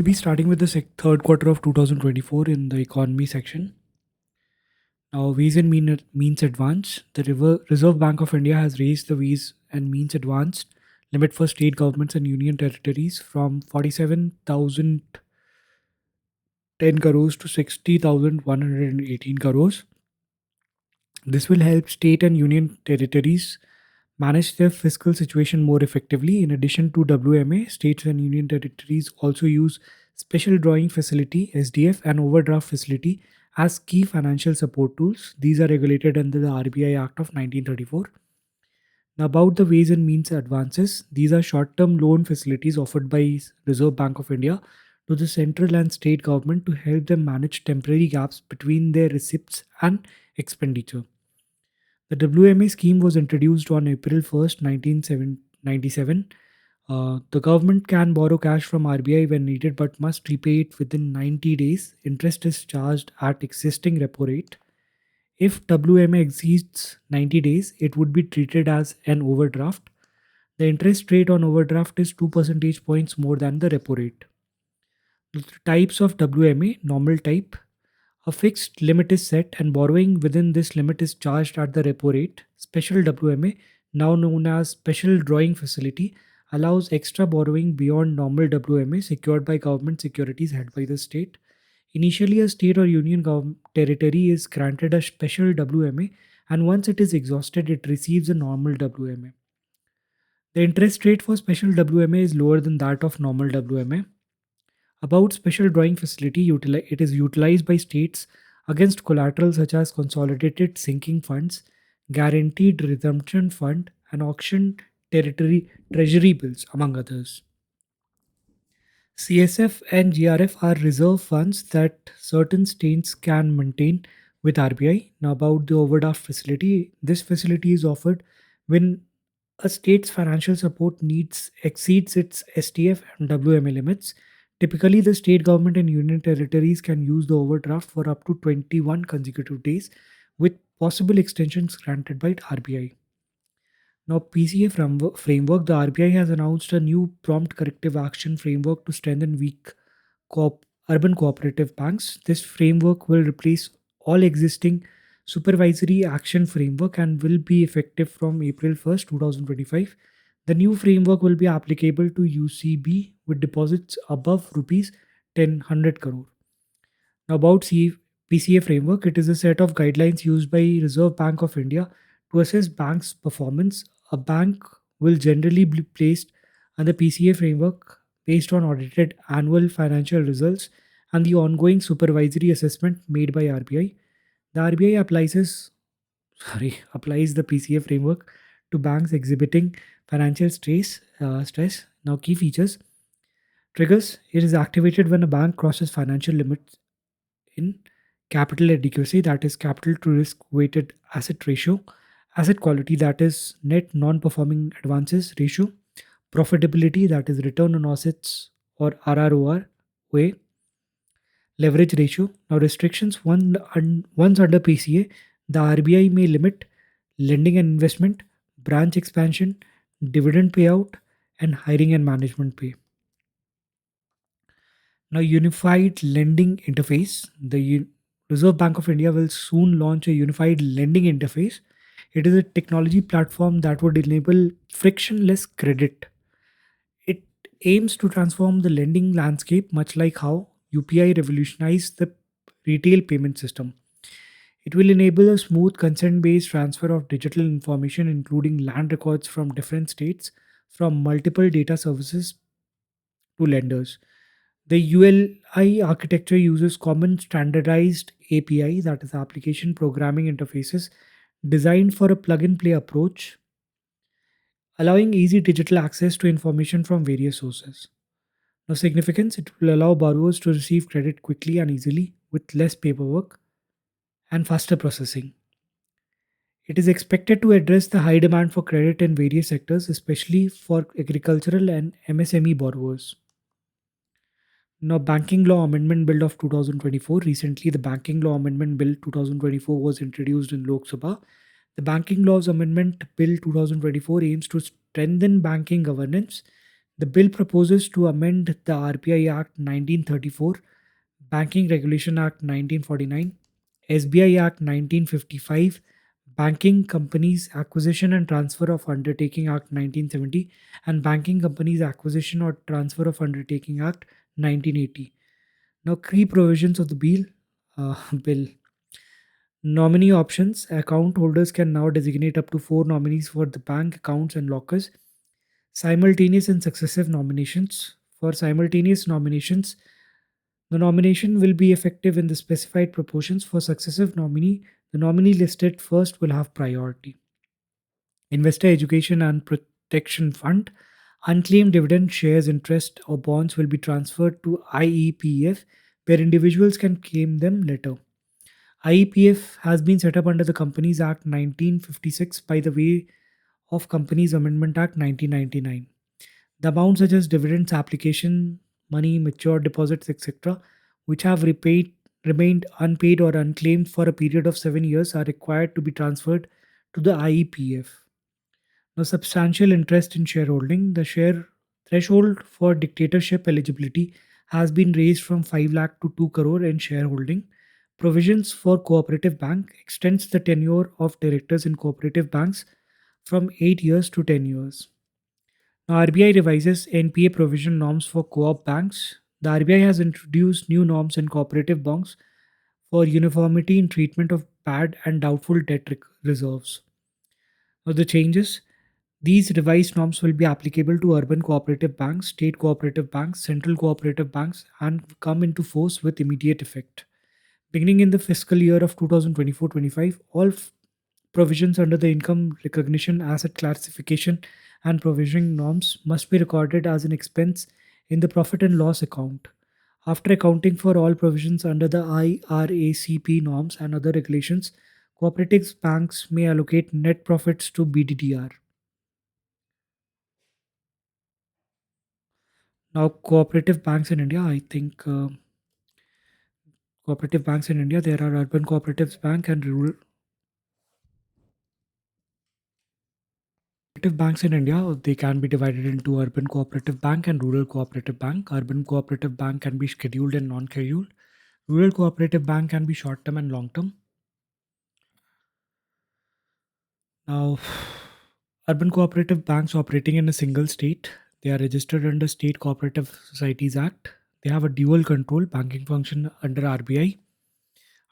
We'll be starting with the third quarter of 2024 in the economy section. Now, V's and means advance. The Reserve Bank of India has raised the V's and means advanced limit for state governments and union territories from 47,010 crores to 60,118 crores. This will help state and union territories manage their fiscal situation more effectively. In addition to WMA, states and union territories also use Special Drawing Facility (SDF) and Overdraft Facility as key financial support tools. These are regulated under the RBI Act of 1934. Now, about the ways and means advances, these are short-term loan facilities offered by Reserve Bank of India to the central and state government to help them manage temporary gaps between their receipts and expenditure. The WMA scheme was introduced on April 1st, 1997. The government can borrow cash from RBI when needed but must repay it within 90 days. Interest is charged at existing repo rate. If WMA exceeds 90 days, it would be treated as an overdraft. The interest rate on overdraft is 2 percentage points more than the repo rate. The types of WMA: normal type. A fixed limit is set and borrowing within this limit is charged at the repo rate. Special WMA, now known as Special Drawing Facility, allows extra borrowing beyond normal WMA secured by government securities held by the state. Initially, a state or union territory is granted a special WMA, and once it is exhausted, it receives a normal WMA. The interest rate for special WMA is lower than that of normal WMA. About special drawing facility, it is utilized by states against collateral such as consolidated sinking funds, guaranteed resumption fund, and auction territory treasury bills, among others. CSF and GRF are reserve funds that certain states can maintain with RBI. Now, about the overdraft facility, this facility is offered when a state's financial support needs exceeds its STF and WMA limits. Typically, the state government and union territories can use the overdraft for up to 21 consecutive days, with possible extensions granted by RBI. Now, PCA framework, the RBI has announced a new prompt corrective action framework to strengthen weak urban cooperative banks. This framework will replace all existing supervisory action framework and will be effective from April 1st, 2025. The new framework will be applicable to UCB with deposits above rupees 10 crore. Now, about PCA framework, it is a set of guidelines used by Reserve Bank of India to assess banks' performance. A bank will generally be placed under PCA framework based on audited annual financial results and the ongoing supervisory assessment made by RBI. The RBI applies the PCA framework to banks exhibiting financial stress. Now, key features: triggers. It is activated when a bank crosses financial limits in capital adequacy, that is capital to risk weighted asset ratio; asset quality, that is net non-performing advances ratio; profitability, that is return on assets or RROR way; leverage ratio. Now, restrictions: once under PCA, the RBI may limit lending and investment, branch expansion, dividend payout, and hiring and management pay. Now, unified lending interface. The Reserve Bank of India will soon launch a unified lending interface. It is a technology platform that would enable frictionless credit. It aims to transform the lending landscape, much like how UPI revolutionized the retail payment system. It will enable a smooth consent based transfer of digital information, including land records from different states, from multiple data services to lenders. The ULI architecture uses common standardized API, that is application programming interfaces, designed for a plug and play approach, allowing easy digital access to information from various sources. Now, significance: it will allow borrowers to receive credit quickly and easily with less paperwork and faster processing. It is expected to address the high demand for credit in various sectors, especially for agricultural and MSME borrowers. Now, Banking Law Amendment Bill of 2024. Recently, the Banking Law Amendment Bill 2024 was introduced in Lok Sabha. The Banking Laws Amendment Bill 2024 aims to strengthen banking governance. The bill proposes to amend the RBI Act 1934, Banking Regulation Act 1949, SBI Act 1955, Banking Companies Acquisition and Transfer of Undertaking Act 1970, and Banking Companies Acquisition or Transfer of Undertaking Act 1980. Now, key provisions of the bill. Nominee options. Account holders can now designate up to four nominees for the bank accounts and lockers. Simultaneous and successive nominations. For simultaneous nominations, the nomination will be effective in the specified proportions. For successive nominee, the nominee listed first will have priority. Investor Education and Protection Fund. Unclaimed dividend shares, interest, or bonds will be transferred to IEPF, where individuals can claim them later. IEPF has been set up under the Companies Act 1956 by the way of Companies Amendment Act 1999. The amounts such as dividends, application, money, matured deposits, etc., which have remained unpaid or unclaimed for a period of 7 years are required to be transferred to the IEPF. Now, substantial interest in shareholding. The share threshold for dictatorship eligibility has been raised from 5 lakh to 2 crore in shareholding. Provisions for cooperative bank extends the tenure of directors in cooperative banks from 8 years to 10 years. Now, RBI revises NPA provision norms for co-op banks. The RBI has introduced new norms in cooperative banks for uniformity in treatment of bad and doubtful debt reserves. Now, the changes. These revised norms will be applicable to urban cooperative banks, state cooperative banks, central cooperative banks, and come into force with immediate effect. Beginning in the fiscal year of 2024-25, all provisions under the income recognition, asset classification, and provisioning norms must be recorded as an expense in the profit and loss account. After accounting for all provisions under the IRACP norms and other regulations, cooperative banks may allocate net profits to BDDR. Now, cooperative banks in India, there are urban cooperatives bank and rural cooperative banks in India. They can be divided into urban cooperative bank and rural cooperative bank. Urban cooperative bank can be scheduled and non-scheduled. Rural cooperative bank can be short-term and long-term. Now, urban cooperative banks operating in a single state, they are registered under State Cooperative Societies Act. They have a dual control banking function under RBI,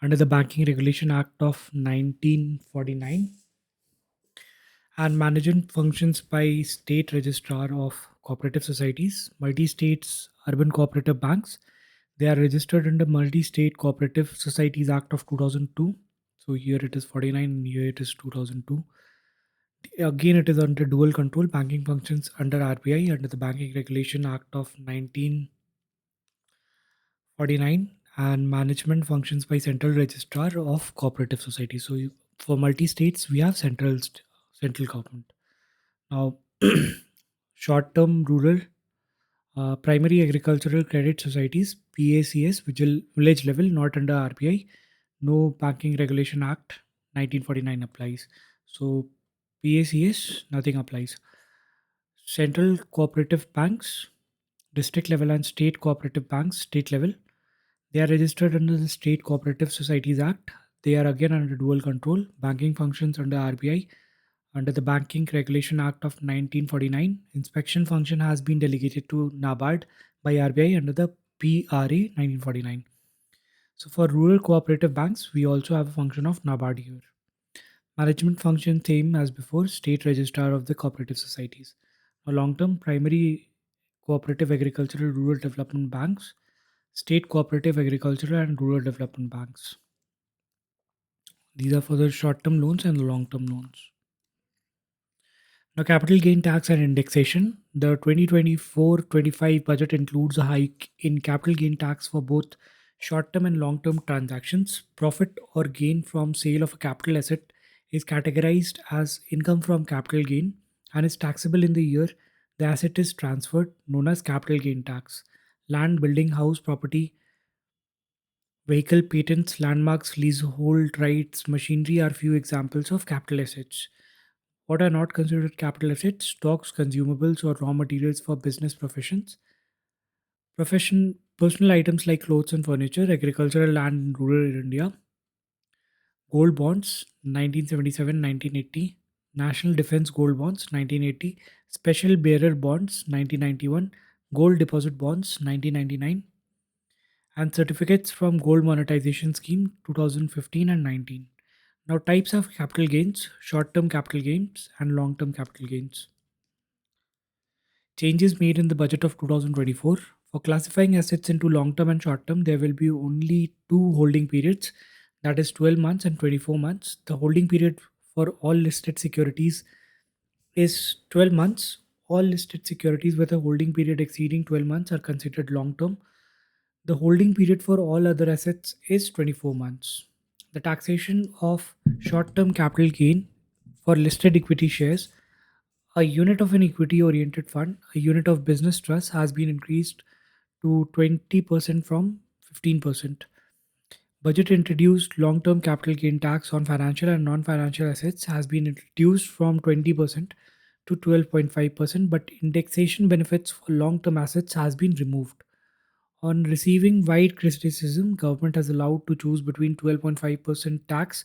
under the Banking Regulation Act of 1949, and management functions by State Registrar of Cooperative Societies. Multi-states urban cooperative banks, they are registered under Multi-State Cooperative Societies Act of 2002. So here it is 49 and here it is 2002. Again, it is under dual control banking functions under RBI under the Banking Regulation Act of 1949, and management functions by Central Registrar of Cooperative Societies. So for multi-states, we have central government. Now, short-term rural primary agricultural credit societies (PACS), which will village level, not under RBI. No Banking Regulation Act 1949 applies. So PACS, nothing applies. Central cooperative banks, district level, and state cooperative banks, state level, they are registered under the State Cooperative Societies Act. They are again under dual control. Banking functions under RBI under the Banking Regulation Act of 1949. Inspection function has been delegated to NABARD by RBI under the PRA 1949. So for rural cooperative banks, we also have a function of NABARD here. Management function same as before, State Registrar of the Cooperative Societies. Now, long-term primary cooperative agricultural rural development banks, state cooperative agricultural and rural development banks. These are for the short-term loans and the long-term loans. Now, capital gain tax and indexation. The 2024-25 budget includes a hike in capital gain tax for both short-term and long-term transactions. Profit or gain from sale of a capital asset is categorized as income from capital gain and is taxable in the year the asset is transferred, known as capital gain tax. Land, building, house, property, vehicle, patents, landmarks, leasehold rights, machinery are few examples of capital assets. What are not considered capital assets? Stocks, consumables, or raw materials for business professions. Personal items like clothes and furniture, agricultural land in rural India, gold bonds, 1977-1980, national defense gold bonds, 1980, special bearer bonds, 1991, gold deposit bonds, 1999, and certificates from gold monetization scheme, 2015 and 19. Now, types of capital gains: short term capital gains and long term capital gains. Changes made in the budget of 2024. For classifying assets into long term and short term, there will be only two holding periods, that is 12 months and 24 months. The holding period for all listed securities is 12 months. All listed securities with a holding period exceeding 12 months are considered long term. The holding period for all other assets is 24 months. The taxation of short term capital gain for listed equity shares: a unit of an equity oriented fund, a unit of business trust has been increased to 20% from 15%. Budget introduced long term capital gain tax on financial and non financial assets has been reduced from 20% to 12.5%, but indexation benefits for long term assets has been removed. On receiving wide criticism, government has allowed to choose between 12.5% tax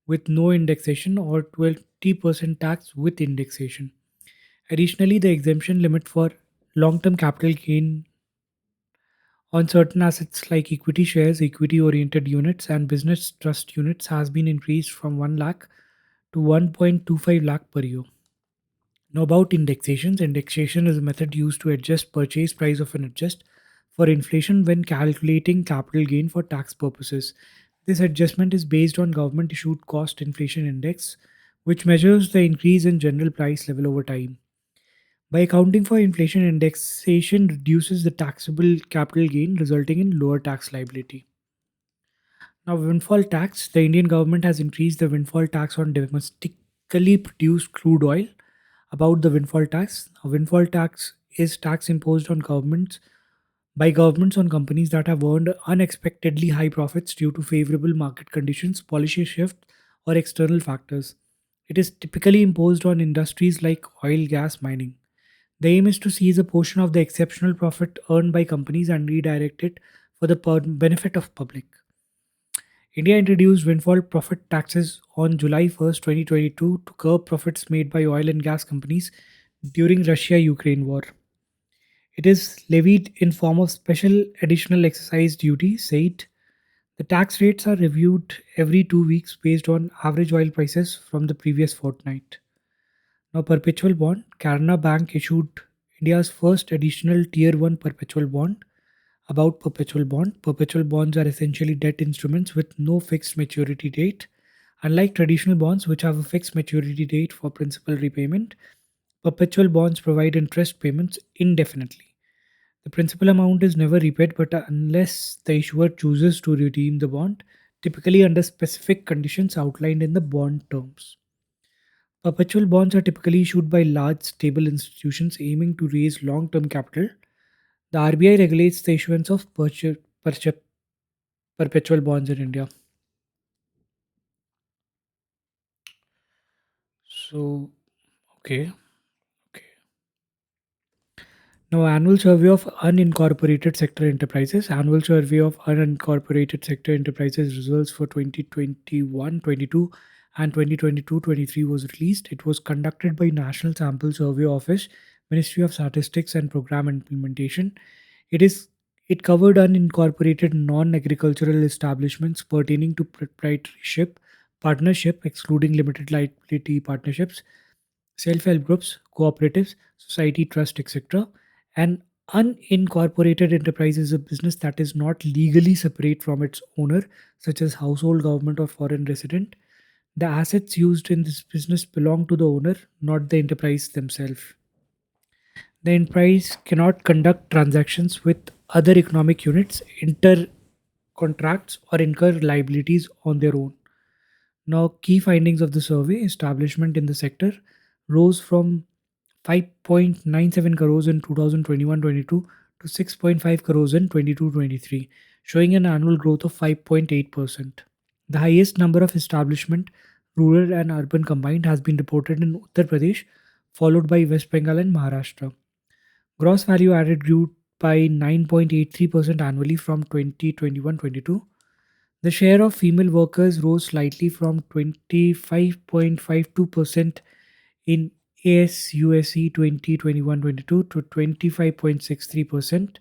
with no indexation or 20% tax with indexation. Additionally, the exemption limit for long-term capital gain on certain assets like equity shares, equity-oriented units, and business trust units has been increased from 1 lakh to 1.25 lakh per year. Now about indexations. Indexation is a method used to adjust purchase price of an adjust for inflation when calculating capital gain for tax purposes. This adjustment is based on government issued cost inflation index, which measures the increase in general price level over time. By accounting for inflation, indexation reduces the taxable capital gain, resulting in lower tax liability. Now, windfall tax. The Indian government has increased the windfall tax on domestically produced crude oil. About the windfall tax: a windfall tax is tax imposed on governments by governments on companies that have earned unexpectedly high profits due to favorable market conditions, policy shift, or external factors. It is typically imposed on industries like oil, gas, mining. The aim is to seize a portion of the exceptional profit earned by companies and redirect it for the benefit of public. India introduced windfall profit taxes on July 1st, 2022 to curb profits made by oil and gas companies during Russia-Ukraine war. It is levied in form of special additional excise duty, SAID. The tax rates are reviewed every 2 weeks based on average oil prices from the previous fortnight. Now, perpetual bond. Karna Bank issued India's first additional Tier 1 perpetual bond. About perpetual bond. Perpetual bonds are essentially debt instruments with no fixed maturity date. Unlike traditional bonds, which have a fixed maturity date for principal repayment, perpetual bonds provide interest payments indefinitely. The principal amount is never repaid, but unless the issuer chooses to redeem the bond, typically under specific conditions outlined in the bond terms. Perpetual bonds are typically issued by large, stable institutions aiming to raise long term capital. The RBI regulates the issuance of perpetual bonds in India. So, okay, okay. Now, annual survey of unincorporated sector enterprises. Annual survey of unincorporated sector enterprises results for 2021-22 and 2022-23 was released. It was conducted by National Sample Survey Office, Ministry of Statistics and Program Implementation. It is it covered unincorporated non-agricultural establishments pertaining to proprietorship, partnership, excluding limited liability partnerships, self-help groups, cooperatives, society trust, etc. An unincorporated enterprise is a business that is not legally separate from its owner, such as household, government, or foreign resident. The assets used in this business belong to the owner, not the enterprise themselves. The enterprise cannot conduct transactions with other economic units, enter contracts, or incur liabilities on their own. Now, key findings of the survey: establishment in the sector rose from 5.97 crores in 2021-22 to 6.5 crores in 22-23, showing an annual growth of 5.8%. The highest number of establishment rural and urban combined, has been reported in Uttar Pradesh, followed by West Bengal and Maharashtra. Gross value added grew by 9.83% annually from 2021-22. The share of female workers rose slightly from 25.52% in ASUSE 2021-22 to 25.63%,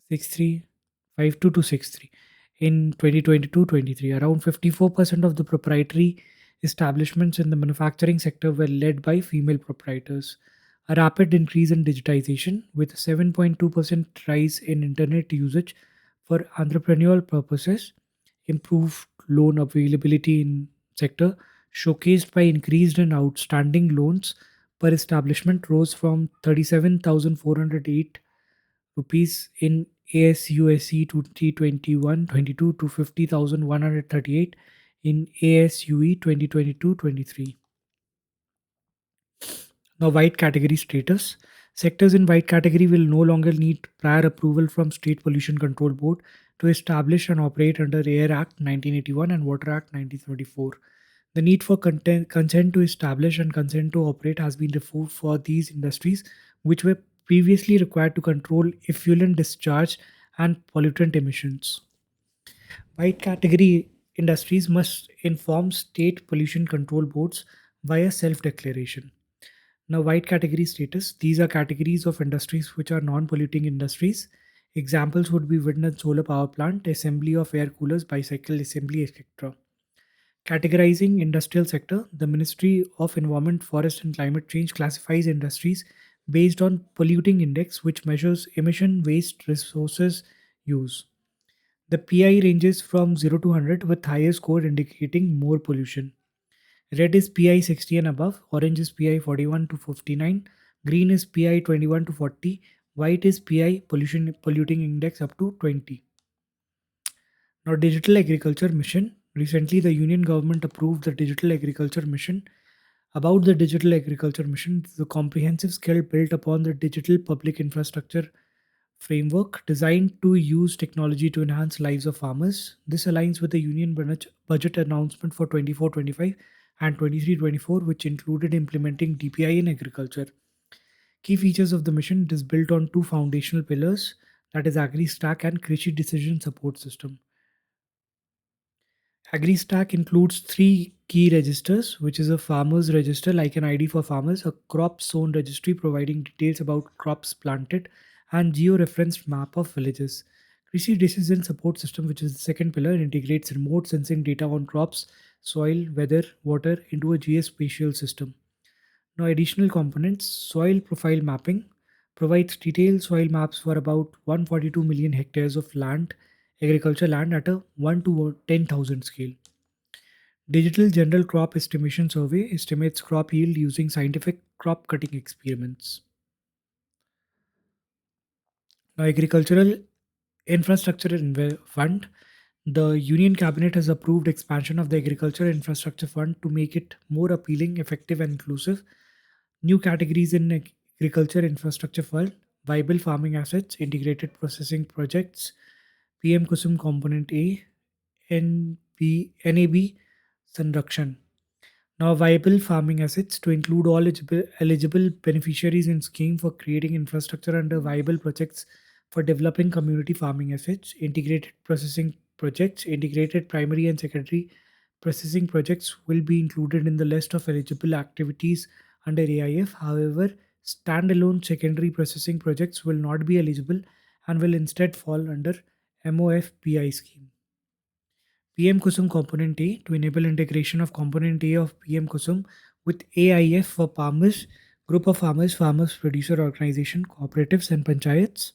6352 to 63 in 2022-23. Around 54% of the proprietary establishments in the manufacturing sector were led by female proprietors. A rapid increase in digitization, with a 7.2% rise in internet usage for entrepreneurial purposes, improved loan availability in sector, showcased by increased and outstanding loans per establishment, rose from 37,408 rupees in ASUSE 2021-22 to 50,138 in ASUE 2022-23. Now, white category status. Sectors in white category will no longer need prior approval from State Pollution Control Board to establish and operate under Air Act 1981 and Water Act 1934. The need for consent to establish and consent to operate has been removed for these industries, which were previously required to control effluent discharge and pollutant emissions. White category industries must inform state pollution control boards via self declaration. Now, white category status, these are categories of industries which are non polluting industries. Examples would be wind and solar power plant, assembly of air coolers, bicycle assembly, etc. Categorizing industrial sector, the Ministry of Environment, Forest and Climate Change classifies industries based on polluting index, which measures emission, waste, resources use. The PI ranges from 0 to 100, with higher score indicating more pollution. Red is PI 60 and above, orange is PI 41 to 59, green is PI 21 to 40, white is PI polluting index up to 20. Now, Digital Agriculture Mission. Recently, the Union government approved the Digital Agriculture Mission. About the Digital Agriculture Mission, the comprehensive skill built upon the digital public infrastructure framework designed to use technology to enhance lives of farmers. This aligns with the Union budget announcement for 24-25 and 23-24, which included implementing DPI in agriculture. Key features of the mission: it is built on two foundational pillars, that is AgriStack and Krishi Decision Support System. AgriStack includes three key registers, which is a farmer's register like an ID for farmers, a crop zone registry providing details about crops planted, and geo-referenced map of villages. Krishi Decision Support System, which is the second pillar, integrates remote sensing data on crops, soil, weather, water into a geospatial system. Now, additional components: soil profile mapping provides detailed soil maps for about 142 million hectares of land, agriculture land at a 1 to 10,000 scale. Digital General Crop Estimation Survey estimates crop yield using scientific crop cutting experiments. Now, Agricultural Infrastructure Fund. The Union Cabinet has approved expansion of the Agriculture Infrastructure Fund to make it more appealing, effective, and inclusive. New categories in Agriculture Infrastructure Fund: viable farming assets, integrated processing projects, PM Kusum Component A, NAB Sanrakshan. Now, viable farming assets to include all eligible beneficiaries in scheme for creating infrastructure under viable projects for developing community farming assets, integrated processing projects, integrated primary and secondary processing projects will be included in the list of eligible activities under AIF. However, standalone secondary processing projects will not be eligible and will instead fall under MOFPI scheme. PM Kusum Component A to enable integration of Component A of PM Kusum with AIF for farmers, group of farmers, farmers producer organization, cooperatives, and panchayats.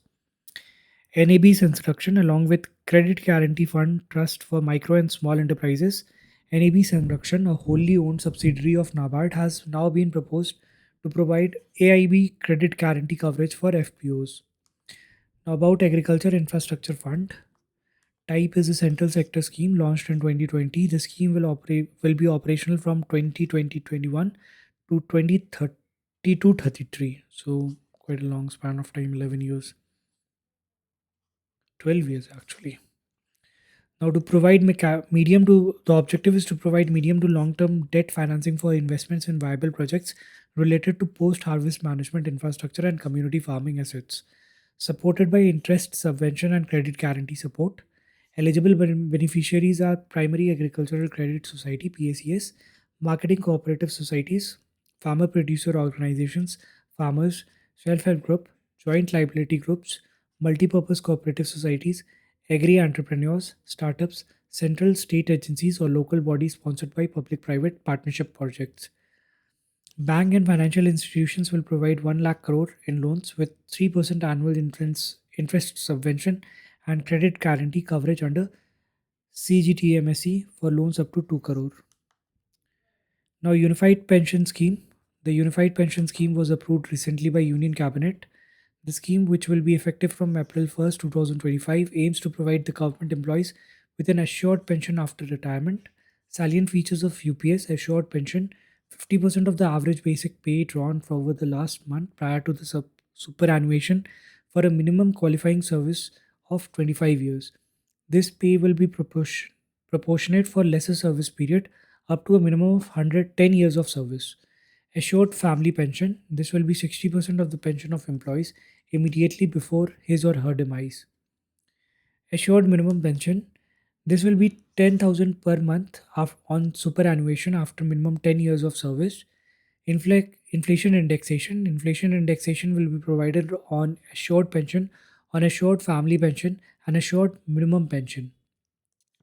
NAB's instruction, along with Credit Guarantee Fund Trust for Micro and Small Enterprises, NAB Sanrakshan, a wholly owned subsidiary of NABARD, has now been proposed to provide AIB credit guarantee coverage for FPOs. Now, about Agriculture Infrastructure Fund. Type is a central sector scheme launched in 2020. The scheme will be operational from 2020-21 to 2032-33. So quite a long span of time, 11 years, 12 years actually. Now, to provide medium to the objective is to provide medium to long term debt financing for investments in viable projects related to post harvest management infrastructure and community farming assets, supported by interest subvention and credit guarantee support. Eligible beneficiaries are Primary Agricultural Credit Society (PACS), marketing cooperative societies, farmer producer organizations, farmers, self help group, joint liability groups, multi-purpose cooperative societies, agri entrepreneurs, startups, central state agencies, or local bodies sponsored by public private partnership projects. Bank and financial institutions will provide 1 lakh crore in loans with 3% annual interest subvention and credit guarantee coverage under CGTMSE for loans up to 2 crore. Now, Unified Pension Scheme. The Unified Pension Scheme was approved recently by Union Cabinet. The scheme, which will be effective from April 1st, 2025, aims to provide the government employees with an assured pension after retirement. Salient features of UPS assured pension: 50% of the average basic pay drawn for over the last month prior to the superannuation for a minimum qualifying service of 25 years. This pay will be proportionate for lesser service period up to a minimum of 110 years of service. Assured family pension. This will be 60% of the pension of employees immediately before his or her demise. Assured minimum pension. This will be 10,000 per month on superannuation after minimum 10 years of service. Inflation indexation. Inflation indexation will be provided on assured pension, on assured family pension, and assured minimum pension.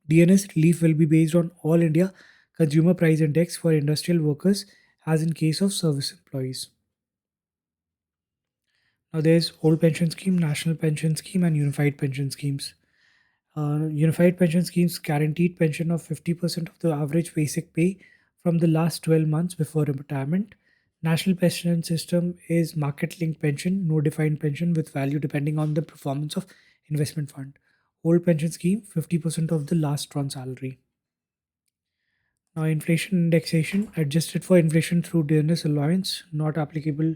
DNS relief will be based on All India Consumer Price Index for industrial workers, as in case of service employees. Now, there's Old Pension Scheme, National Pension Scheme, and Unified Pension Schemes. Unified pension schemes guaranteed pension of 50% of the average basic pay from the last 12 months before retirement. National pension system is market linked pension, no defined pension with value depending on the performance of investment fund. Old pension scheme, 50% of the last drawn salary. Now, inflation indexation adjusted for inflation through dearness allowance, not applicable.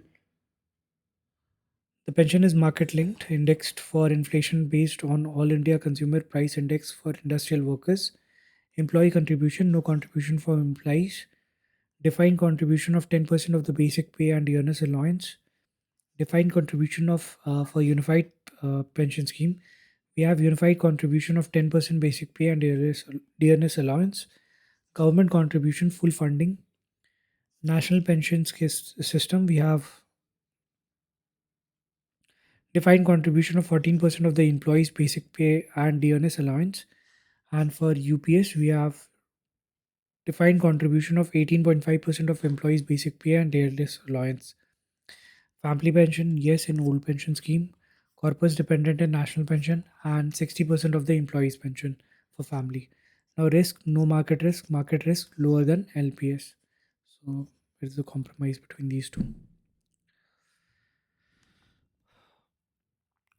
The pension is market linked, indexed for inflation based on All India Consumer Price Index for industrial workers. Employee contribution, no contribution for employees. Defined contribution of 10% of the basic pay and earners allowance. Defined contribution of for unified pension scheme. We have unified contribution of 10% basic pay and earners allowance. Government contribution, full funding. National pension system, we have defined contribution of 14% of the employee's basic pay and dearness allowance. And for UPS, we have defined contribution of 18.5% of employees' basic pay and dearness allowance. Family pension, yes, in old pension scheme. Corpus dependent and national pension, and 60% of the employee's pension for family. Now, risk, no market risk lower than LPS. So, it's a compromise between these two.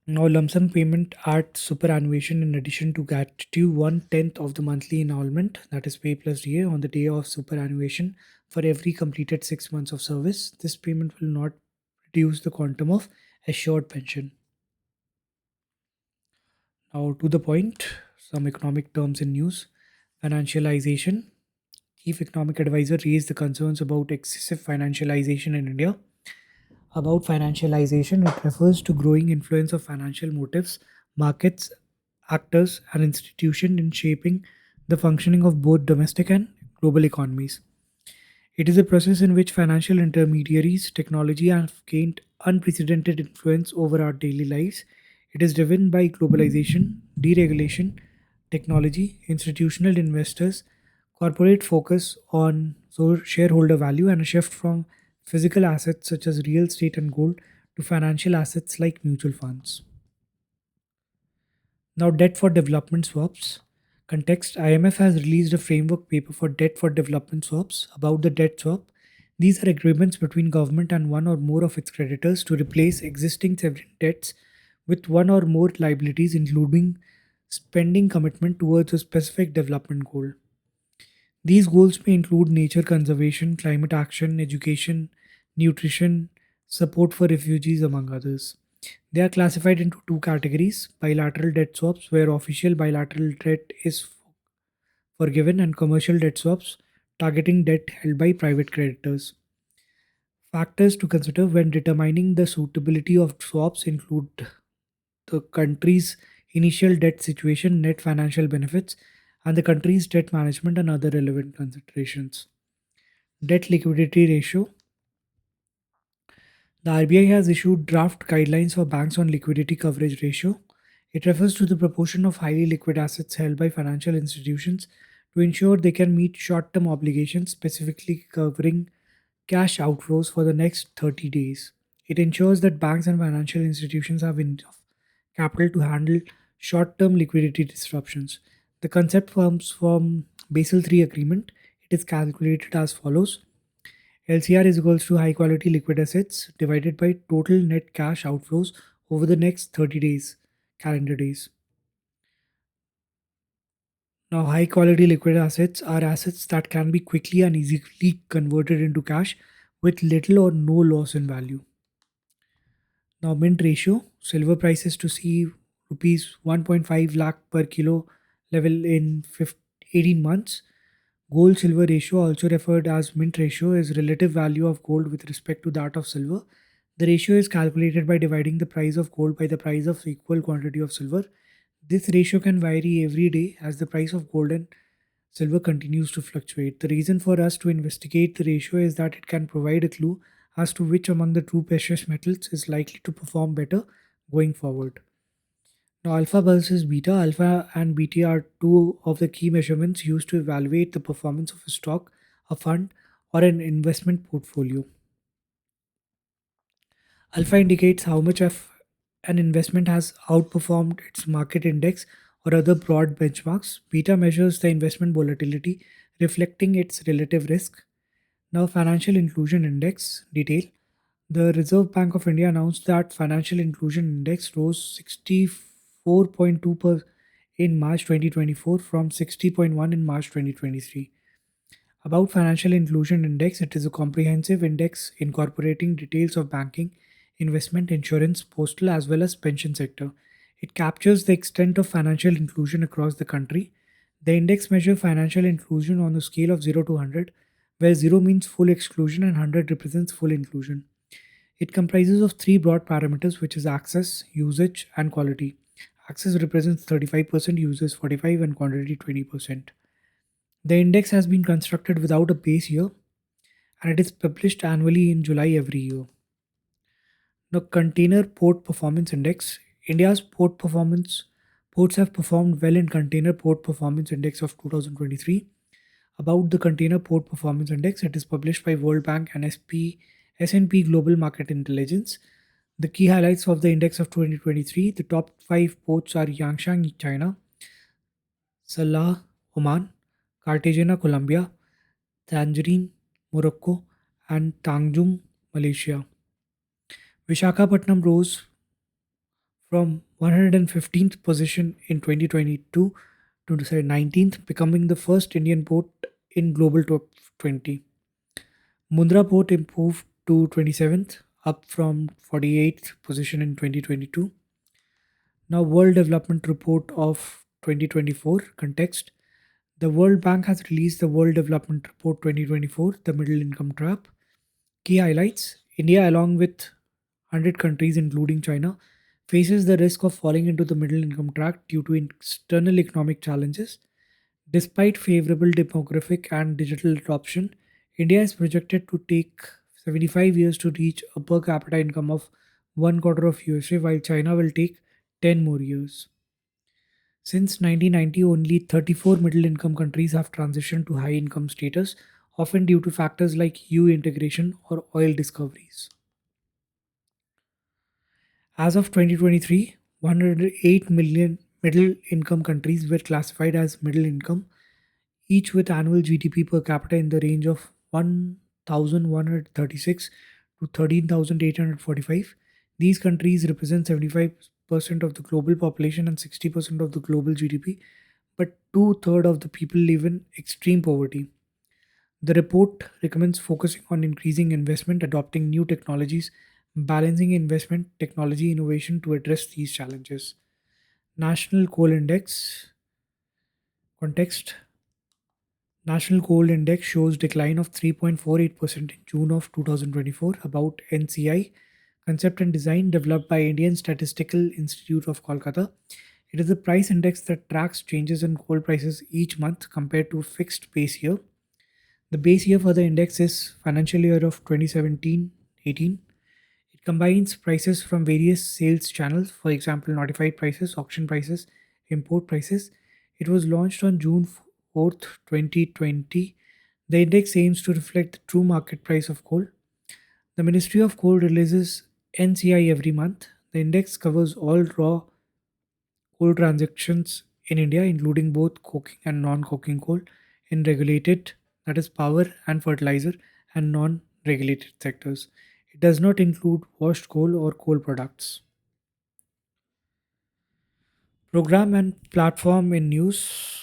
Now, lump sum payment at superannuation in addition to gratuity 1/10 of the monthly installment, that is pay plus DA, on the day of superannuation for every completed 6 months of service. This payment will not reduce the quantum of assured pension. Now, to the point, some economic terms in news. Financialization. Chief Economic Advisor raised the concerns about excessive financialization in India. About financialization, it refers to growing influence of financial motives, markets, actors, and institutions in shaping the functioning of both domestic and global economies. It is a process in which financial intermediaries, technology have gained unprecedented influence over our daily lives. It is driven by globalization, deregulation, technology, institutional investors, corporate focus on shareholder value, and a shift from physical assets such as real estate and gold to financial assets like mutual funds. Now, debt for development swaps. Context: IMF has released a framework paper for debt for development swaps. About the debt swap, these are agreements between government and one or more of its creditors to replace existing sovereign debts with one or more liabilities, including spending commitment towards a specific development goal. These goals may include nature conservation, climate action, education, nutrition, support for refugees, among others. They are classified into two categories: bilateral debt swaps, where official bilateral debt is forgiven, and commercial debt swaps, targeting debt held by private creditors. Factors to consider when determining the suitability of swaps include the country's initial debt situation, net financial benefits, and the country's debt management and other relevant considerations. Debt liquidity ratio. The RBI has issued draft guidelines for banks on liquidity coverage ratio. It refers to the proportion of highly liquid assets held by financial institutions to ensure they can meet short term obligations, specifically covering cash outflows for the next 30 days. It ensures that banks and financial institutions have enough capital to handle short term liquidity disruptions. The concept comes from Basel III agreement. It is calculated as follows: LCR is equals to high quality liquid assets divided by total net cash outflows over the next 30 days, calendar days. Now, high quality liquid assets are assets that can be quickly and easily converted into cash with little or no loss in value. Now, mint ratio, silver prices to see rupees 1.5 lakh per kilo level in 18 months. Gold silver ratio, also referred as mint ratio, is relative value of gold with respect to that of silver. The ratio is calculated by dividing the price of gold by the price of equal quantity of silver. This ratio can vary every day as the price of gold and silver continues to fluctuate. The reason for us to investigate the ratio is that it can provide a clue as to which among the two precious metals is likely to perform better going forward. Now, alpha versus beta. Alpha and beta are two of the key measurements used to evaluate the performance of a stock, a fund, or an investment portfolio. Alpha indicates how much of an investment has outperformed its market index or other broad benchmarks. Beta measures the investment volatility, reflecting its relative risk. Now, Financial Inclusion Index detail. The Reserve Bank of India announced that Financial Inclusion Index rose 64.2 in March 2024 from 60.1 in March 2023. About Financial Inclusion Index, it is a comprehensive index incorporating details of banking, investment, insurance, postal, as well as pension sector. It captures the extent of financial inclusion across the country. The index measures financial inclusion on a scale of 0 to 100, where 0 means full exclusion and 100 represents full inclusion. It comprises of three broad parameters, which is access, usage, and quality. Access represents 35%, usage 45%, and quantity 20%. The index has been constructed without a base year and it is published annually in July every year. The Container Port Performance Index. India's ports have performed well in Container Port Performance Index of 2023. About the Container Port Performance Index, it is published by World Bank and S&P Global Market Intelligence. The key highlights of the index of 2023: the top 5 ports are Yangshan, China; Salah, Oman; Cartagena, Colombia; Tangerine, Morocco; and Tanjung, Malaysia. Vishakhapatnam rose from 115th position in 2022 to 19th, becoming the first Indian port in global top 20. Mundra port improved to 27th, up from 48th position in 2022. Now, World Development Report of 2024 context. The World Bank has released the World Development Report 2024, the Middle Income Trap. Key highlights: India, along with 100 countries, including China, faces the risk of falling into the middle income trap due to external economic challenges. Despite favorable demographic and digital adoption, India is projected to take 75 years to reach a per capita income of one quarter of USA, while China will take 10 more years. Since 1990, only 34 middle income countries have transitioned to high income status, often due to factors like EU integration or oil discoveries. As of 2023, 108 million middle income countries were classified as middle income, each with annual GDP per capita in the range of 1,136 to 13,845. These countries represent 75% of the global population and 60% of the global GDP, but two-thirds of the people live in extreme poverty. The report recommends focusing on increasing investment, adopting new technologies, balancing investment, technology, innovation to address these challenges. National Coal Index context. National Coal Index shows decline of 3.48% in June of 2024. About NCI, concept and design developed by Indian Statistical Institute of Kolkata. It is a price index that tracks changes in coal prices each month compared to a fixed base year. The base year for the index is financial year of 2017-18. It combines prices from various sales channels, for example, notified prices, auction prices, import prices. It was launched on June 4th, 2020. The index aims to reflect the true market price of coal. The Ministry of Coal releases NCI every month. The index covers all raw coal transactions in India, including both coking and non coking coal, in regulated, that is, power and fertilizer, and non regulated sectors. It does not include washed coal or coal products. Program and platform in news.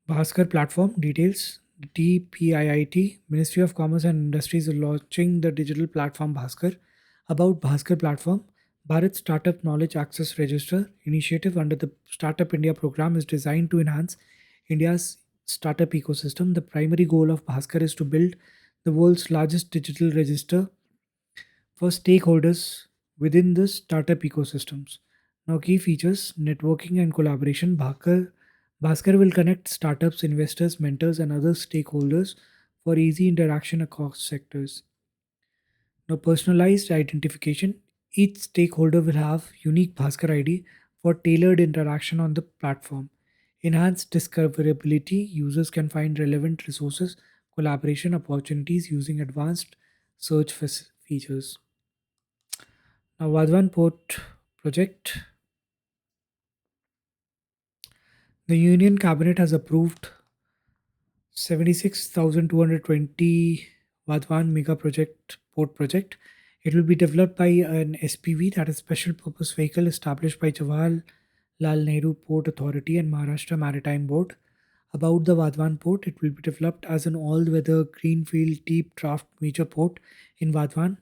Bhaskar platform details. The TPIIT, Ministry of Commerce and Industries, is launching the digital platform Bhaskar. About Bhaskar platform, Bharat Startup Knowledge Access Register initiative under the Startup India program is designed to enhance India's startup ecosystem. The primary goal of Bhaskar is to build the world's largest digital register for stakeholders within the startup ecosystems. Now, key features networking and collaboration. Bhaskar will connect startups, investors, mentors, and other stakeholders for easy interaction across sectors. Now, personalized identification. Each stakeholder will have unique Bhaskar ID for tailored interaction on the platform. Enhanced discoverability. Users can find relevant resources, collaboration opportunities using advanced search features. Now, Vadwan Port project. The Union Cabinet has approved 76,220 Vadwan mega project port project. It will be developed by an SPV, that is special purpose vehicle, established by Jawaharlal Nehru Port Authority and Maharashtra Maritime Board. About the Vadwan port, it will be developed as an all-weather greenfield deep draft major port in Vadwan,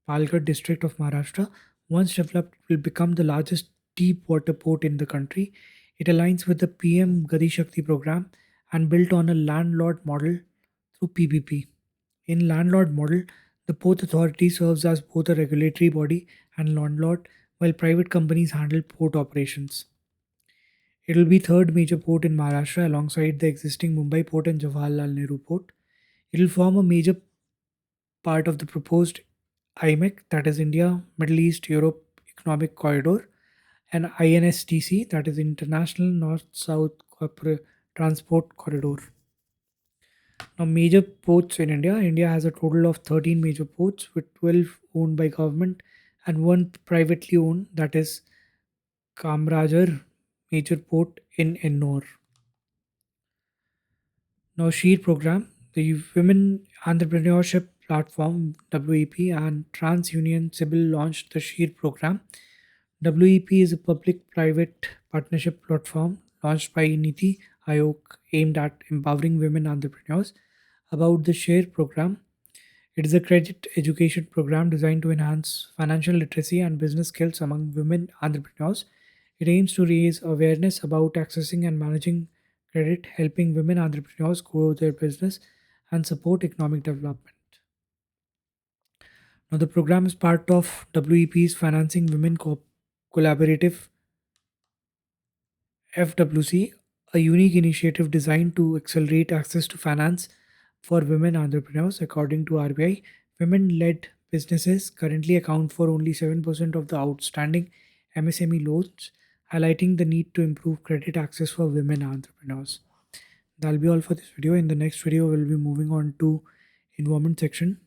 Palghar district of Maharashtra. Once developed, it will become the largest deep water port in the country. It aligns with the PM Gati Shakti program and built on a landlord model through PPP. In landlord model, the port authority serves as both a regulatory body and landlord, while private companies handle port operations. It will be third major port in Maharashtra alongside the existing Mumbai port and Jawaharlal Nehru port. It will form a major part of the proposed IMEC, that is India, Middle East, Europe Economic Corridor, and INSTC, that is International North South Transport Corridor. Now, major ports in India. India has a total of 13 major ports, with 12 owned by government and one privately owned, that is Kamrajar major port in Ennore. Now, SHEER program, the Women Entrepreneurship Platform (WEP) and TransUnion Civil launched the SHEER program. WEP is a public-private partnership platform launched by Niti Aayog aimed at empowering women entrepreneurs. About the SHARE program, it is a credit education program designed to enhance financial literacy and business skills among women entrepreneurs. It aims to raise awareness about accessing and managing credit, helping women entrepreneurs grow their business and support economic development. Now, the program is part of WEP's Financing Women Collaborative FWC, a unique initiative designed to accelerate access to finance for women entrepreneurs. According to RBI, women led businesses currently account for only 7% of the outstanding MSME loans, highlighting the need to improve credit access for women entrepreneurs. That'll be all for this video. In the next video, we'll be moving on to environment section.